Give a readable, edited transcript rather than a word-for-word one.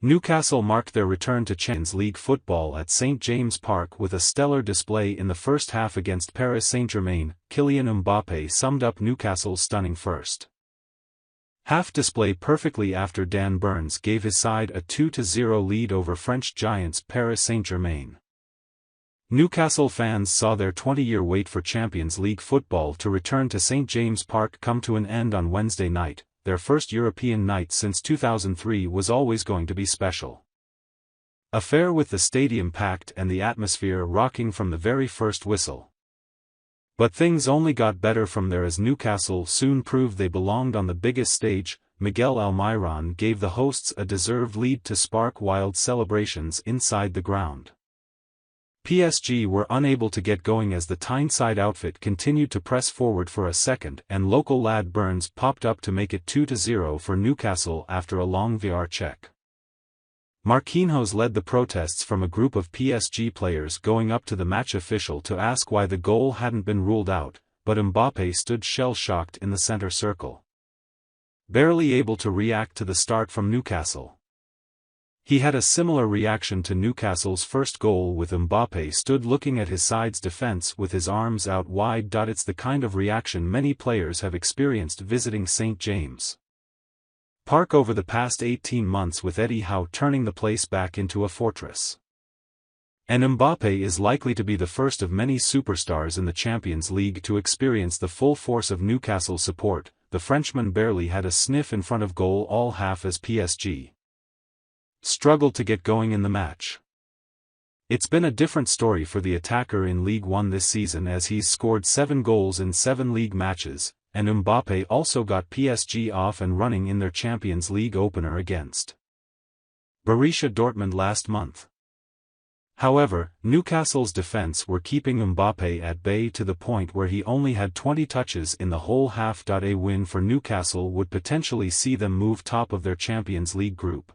Newcastle marked their return to Champions League football at St James' Park with a stellar display in the first half against Paris Saint-Germain. Kylian Mbappe summed up Newcastle's stunning first half display perfectly after Dan Burns gave his side a 2-0 lead over French giants Paris Saint-Germain. Newcastle fans saw their 20-year wait for Champions League football to return to St James' Park come to an end on Wednesday night. Their first European night since 2003 was always going to be special. Affair with the stadium packed and the atmosphere rocking from the very first whistle. But things only got better from there as Newcastle soon proved they belonged on the biggest stage. Miguel Almiron gave the hosts a deserved lead to spark wild celebrations inside the ground. PSG were unable to get going as the Tyneside outfit continued to press forward for a second and local lad Burns popped up to make it 2-0 for Newcastle after a long VAR check. Marquinhos led the protests from a group of PSG players going up to the match official to ask why the goal hadn't been ruled out, but Mbappe stood shell-shocked in the center circle, barely able to react to the start from Newcastle. He had a similar reaction to Newcastle's first goal with Mbappe stood looking at his side's defense with his arms out wide. It's the kind of reaction many players have experienced visiting St James' Park over the past 18 months with Eddie Howe turning the place back into a fortress. And Mbappe is likely to be the first of many superstars in the Champions League to experience the full force of Newcastle's support. The Frenchman barely had a sniff in front of goal all half as PSG struggled to get going in the match. It's been a different story for the attacker in League One this season as he's scored 7 goals in 7 league matches, and Mbappe also got PSG off and running in their Champions League opener against Borussia Dortmund last month. However, Newcastle's defense were keeping Mbappe at bay to the point where he only had 20 touches in the whole half. A win for Newcastle would potentially see them move top of their Champions League group.